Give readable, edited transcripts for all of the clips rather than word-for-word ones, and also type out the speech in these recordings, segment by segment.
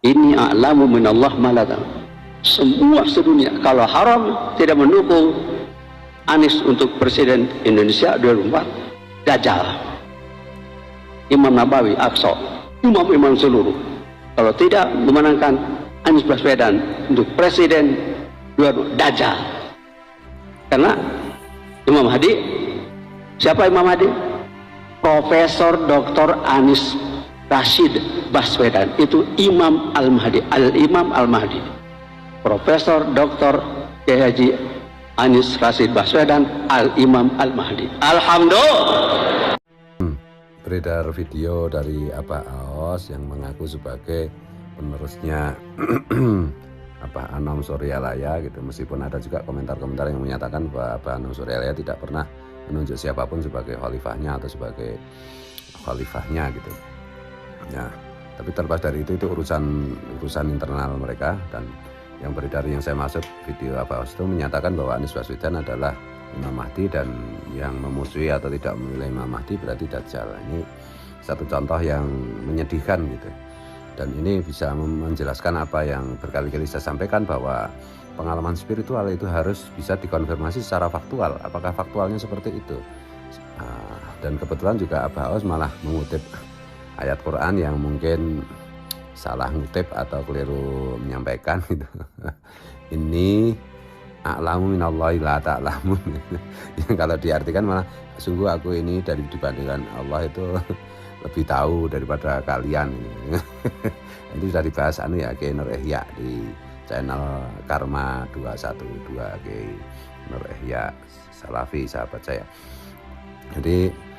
Ini a'lamu minallah malata. Semua sedunia kalau haram tidak mendukung Anies untuk presiden Indonesia 2024, Dajjal. Imam Nabawi, Aqsa, imam-imam seluruh. Kalau tidak memenangkan Anies Baswedan untuk presiden 2024, Dajjal. Karena Imam Hadi, siapa Imam Hadi? Profesor Dr. Anies Rashid Baswedan, itu Imam Al-Mahdi, Al-Imam Al-Mahdi. Profesor Dr. Haji Anies Rashid Baswedan, Al-Imam Al-Mahdi. Alhamdulillah. Beredar video dari Abah Aos yang mengaku sebagai penerusnya Anom Suryalaya gitu, meskipun ada juga komentar-komentar yang menyatakan bahwa Anom Suryalaya tidak pernah menunjuk siapapun sebagai khalifahnya atau sebagai khalifahnya gitu. Ya, tapi terlepas dari itu urusan internal mereka. Dan yang beredar yang saya maksud video Abah Aos itu menyatakan bahwa Anies Baswedan adalah Imam Mahdi, dan yang memusuhi atau tidak memilih Imam Mahdi berarti Dajjal. Ini satu contoh yang menyedihkan gitu. Dan ini bisa menjelaskan apa yang berkali-kali saya sampaikan, bahwa pengalaman spiritual itu harus bisa dikonfirmasi secara faktual. Apakah faktualnya seperti itu? Dan kebetulan juga Abah Aos malah mengutip ayat Quran yang mungkin salah ngutip atau keliru menyampaikan gitu. Ini a'lamu minallahi la ta'lamun. Yang kalau diartikan malah sungguh aku ini dari dibandingkan Allah itu lebih tahu daripada kalian. Itu sudah dibahas ya Kiai Nur Ihya di channel Karma 212 Kiai Nur Ihya Salafi, sahabat saya. Jadi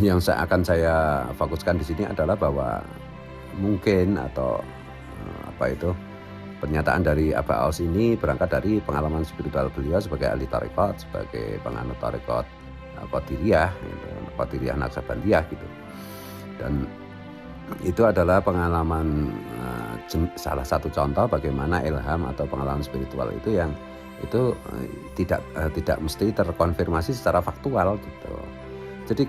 yang akan saya fokuskan di sini adalah bahwa mungkin atau pernyataan dari Abah Aos ini berangkat dari pengalaman spiritual beliau sebagai ahli tarekat, sebagai penganut tarekat Qadiriyah, gitu, Qadiriyah Naksabandiyah gitu. Dan itu adalah pengalaman salah satu contoh bagaimana ilham atau pengalaman spiritual itu yang itu tidak mesti terkonfirmasi secara faktual gitu. Jadi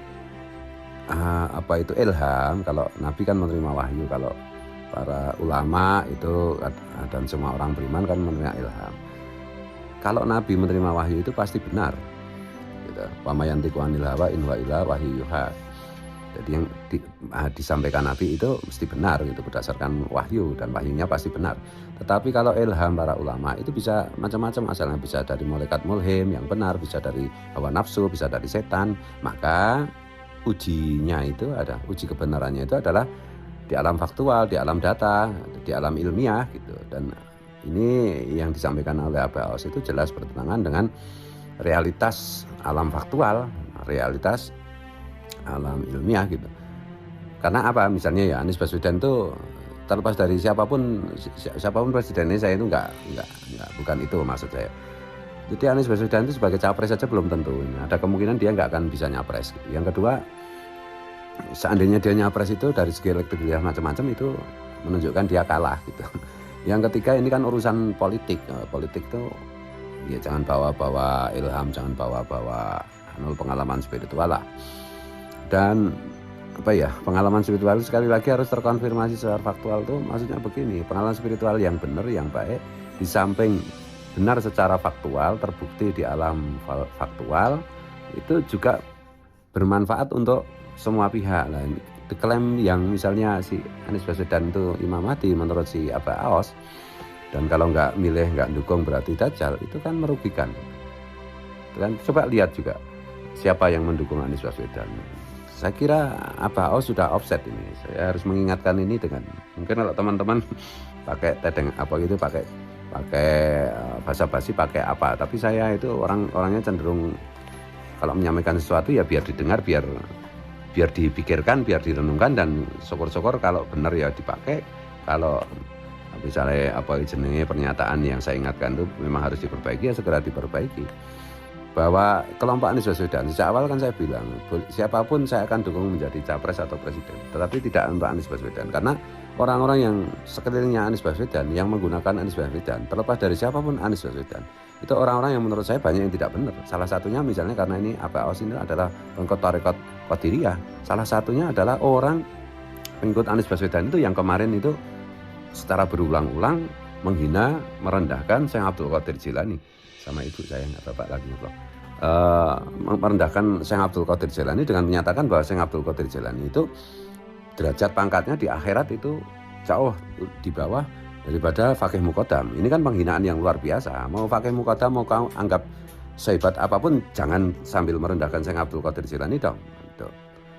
apa itu ilham? Kalau Nabi kan menerima wahyu, kalau para ulama itu dan semua orang beriman kan menerima ilham. Kalau Nabi menerima wahyu itu pasti benar. Gitu. Wa may yantiqu anil hawa in huwa illa wahyu yuha. Jadi yang disampaikan Nabi itu mesti benar gitu, berdasarkan wahyu, dan wahyunya pasti benar. Tetapi kalau ilham para ulama itu bisa macam-macam, asalnya bisa dari malaikat mulhim yang benar, bisa dari hawa nafsu, bisa dari setan. Maka ujinya itu ada, uji kebenarannya itu adalah di alam faktual, di alam data, di alam ilmiah gitu. Dan ini yang disampaikan oleh Abah Aos itu jelas bertentangan dengan realitas alam faktual, realitas alam ilmiah gitu. Karena apa? Misalnya ya Anies Baswedan itu terlepas dari siapapun presidennya, saya itu enggak bukan itu maksud saya. Jadi Anies Baswedan itu sebagai capres saja belum tentu. Ada kemungkinan dia enggak akan bisa nyapres. Yang kedua, seandainya dia nyapres itu dari segi elektabilitas macam-macam itu menunjukkan dia kalah gitu. Yang ketiga, ini kan urusan politik. Politik itu ya jangan bawa-bawa ilham, jangan bawa-bawa pengalaman spiritual lah. Dan pengalaman spiritual itu sekali lagi harus terkonfirmasi secara faktual. Tuh maksudnya begini, pengalaman spiritual yang benar, yang baik, di samping benar secara faktual, terbukti di alam faktual, itu juga bermanfaat untuk semua pihak. Nah, klaim yang misalnya si Anies Baswedan itu Imam Mahdi menurut si Abah Aos, dan kalau nggak milih, nggak dukung berarti Dajjal, itu kan merugikan. Dan coba lihat juga siapa yang mendukung Anies Baswedan. Saya kira Abah Aos sudah offset ini. Saya harus mengingatkan ini dengan mungkin kalau teman-teman pakai tedeng pakai basa-basi pakai apa. Tapi saya itu orangnya cenderung kalau menyampaikan sesuatu ya biar didengar, biar dipikirkan, biar direnungkan, dan syukur-syukur kalau benar ya dipakai. Kalau misalnya pernyataan yang saya ingatkan itu memang harus diperbaiki, ya segera diperbaiki. Bahwa kelompok Anies Baswedan, sejak awal kan saya bilang siapapun saya akan dukung menjadi capres atau presiden, tetapi tidak untuk Anies Baswedan. Karena orang-orang yang sekelilingnya Anies Baswedan, yang menggunakan Anies Baswedan, terlepas dari siapapun Anies Baswedan, itu orang-orang yang menurut saya banyak yang tidak benar. Salah satunya misalnya karena ini Abah Aos ini adalah pengikut tarekat Qadiriyah. Salah satunya adalah orang pengikut Anies Baswedan itu yang kemarin itu secara berulang-ulang menghina, merendahkan Syekh Abdul Qadir Jilani. Sama ibu saya, nggak bapak lagi ngobrol. Merendahkan Syekh Abdul Qadir Jilani dengan menyatakan bahwa Syekh Abdul Qadir Jilani itu derajat pangkatnya di akhirat itu jauh di bawah daripada Faqih Muqaddam. Ini kan penghinaan yang luar biasa. Mau Faqih Muqaddam mau kau anggap sehebat apapun, jangan sambil merendahkan Syekh Abdul Qadir Jilani dong. Gitu.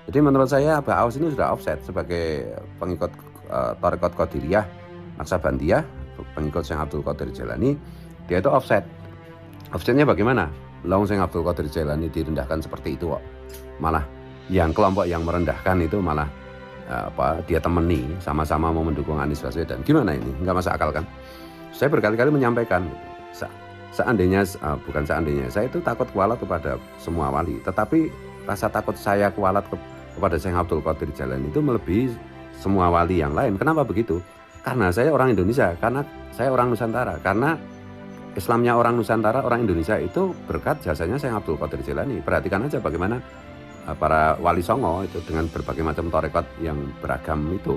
Jadi menurut saya Mbah Aos ini sudah offset sebagai pengikut Thariqat Qadiriyah Naksabandiyah, pengikut Syekh Abdul Qadir Jilani. Dia itu offset. Offsetnya bagaimana? Laung Syekh Abdul Qadir Jilani direndahkan seperti itu kok. Malah yang kelompok yang merendahkan itu malah dia temeni, sama-sama mau mendukung Anies Baswedan. Gimana ini? Nggak masuk akal kan? Saya berkali-kali menyampaikan, seandainya bukan seandainya, saya itu takut kualat kepada semua wali, tetapi rasa takut saya kualat kepada Syekh Abdul Qadir Jilani itu melebihi semua wali yang lain. Kenapa begitu? Karena saya orang Indonesia, karena saya orang Nusantara, karena Islamnya orang Nusantara, orang Indonesia itu berkat jasanya Syekh Abdul Qadir Jilani. Perhatikan aja bagaimana para wali songo itu dengan berbagai macam tarekat yang beragam itu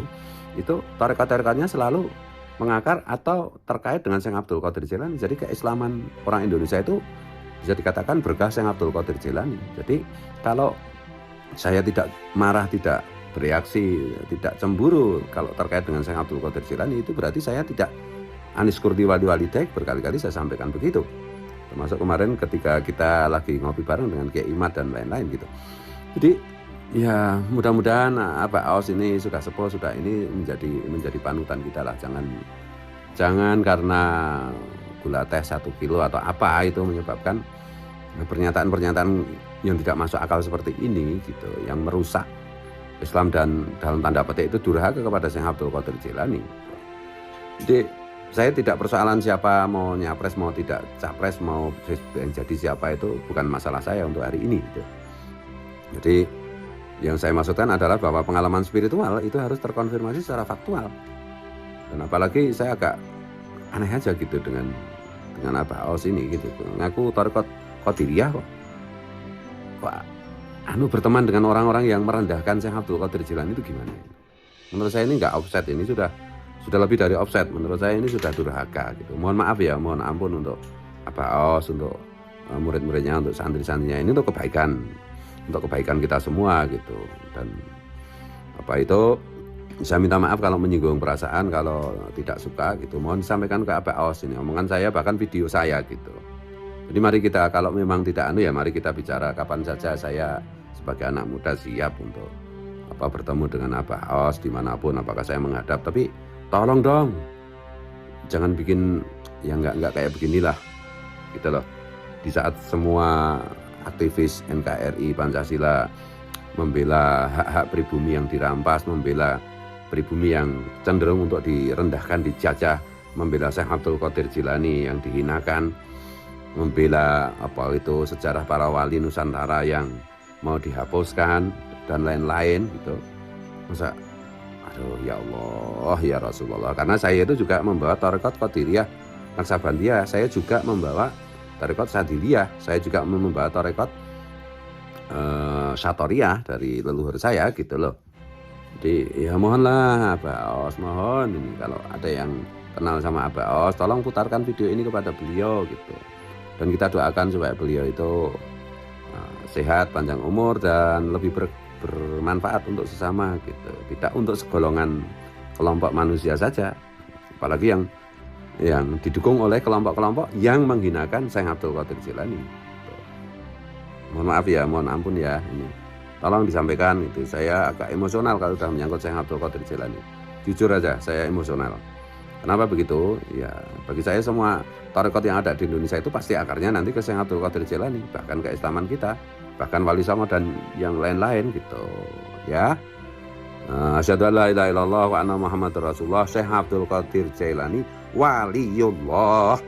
tarekat-tarekatnya selalu mengakar atau terkait dengan Syekh Abdul Qadir Jilani. Jadi keislaman orang Indonesia itu bisa dikatakan berkah Syekh Abdul Qadir Jilani. Jadi kalau saya tidak marah, tidak bereaksi, tidak cemburu kalau terkait dengan Syekh Abdul Qadir Jilani, itu berarti saya tidak Anies Kurdi Wali Walidayk. Berkali-kali saya sampaikan begitu, termasuk kemarin ketika kita lagi ngopi bareng dengan Kiai Imad dan lain-lain gitu. Jadi ya mudah-mudahan Mbah Aos ini sudah sepuh, sudah ini menjadi panutan kita lah. Jangan karena gula teh 1 kilo atau apa itu menyebabkan pernyataan-pernyataan yang tidak masuk akal seperti ini gitu, yang merusak Islam dan dalam tanda petik itu durhaka kepada Syekh Abdul Qadir Jilani. Jadi saya tidak persoalan siapa mau nyapres, mau tidak capres, mau jadi siapa, itu bukan masalah saya untuk hari ini gitu. Jadi yang saya maksudkan adalah bahwa pengalaman spiritual itu harus terkonfirmasi secara faktual. Dan apalagi saya agak aneh aja gitu dengan Mbah Aos ini gitu. Ngaku Thariqat Qadiriyah kok berteman dengan orang-orang yang merendahkan Syekh Abdul Qadir Jilani itu gimana? Menurut saya ini nggak offset, ini sudah lebih dari offset. Menurut saya ini sudah durhaka gitu. Mohon maaf ya, mohon ampun untuk Mbah Aos, untuk murid-muridnya, untuk santri-santrinya, ini untuk kebaikan kita semua gitu. Dan saya minta maaf kalau menyinggung perasaan, kalau tidak suka gitu, mohon disampaikan ke Mbah Aos. Ini omongan saya, bahkan video saya gitu. Jadi mari kita, kalau memang tidak mari kita bicara kapan saja. Saya sebagai anak muda siap untuk bertemu dengan Mbah Aos dimanapun, apakah saya menghadap. Tapi tolong dong, jangan bikin yang nggak kayak beginilah gitu loh. Di saat semua aktivis NKRI Pancasila membela hak-hak pribumi yang dirampas, membela pribumi yang cenderung untuk direndahkan, dijajah, membela Syekh Abdul Qadir Jilani yang dihinakan, membela sejarah para wali Nusantara yang mau dihapuskan dan lain-lain gitu. Masa aduh, ya Allah, ya Rasulullah. Karena saya itu juga membawa Thariqat Qadiriyah Naksabandiyah, saya juga membawa Thariqat Sadiliyah, saya juga membawa Thariqat Syatoriyah dari leluhur saya gitu loh. Jadi ya mohonlah Mbah Aos, mohon ini kalau ada yang kenal sama Mbah Aos, tolong putarkan video ini kepada beliau gitu. Dan kita doakan supaya beliau itu sehat, panjang umur, dan lebih bermanfaat untuk sesama gitu. Tidak untuk segolongan kelompok manusia saja, apalagi yang didukung oleh kelompok-kelompok yang menghinakan Syekh Abdul Qadir Jilani. Mohon maaf ya, mohon ampun ya, ini tolong disampaikan itu. Saya agak emosional kalau sudah menyangkut Syekh Abdul Qadir Jilani. Jujur aja, saya emosional. Kenapa begitu? Ya bagi saya semua tarekat yang ada di Indonesia itu pasti akarnya nanti ke Syekh Abdul Qadir Jilani, bahkan keislaman kita, bahkan Wali Songo dan yang lain-lain gitu ya. Asyhadu an la ilaha illallah wa anna Muhammadar Rasulullah. Syekh Abdul Qadir Jilani waliyullah.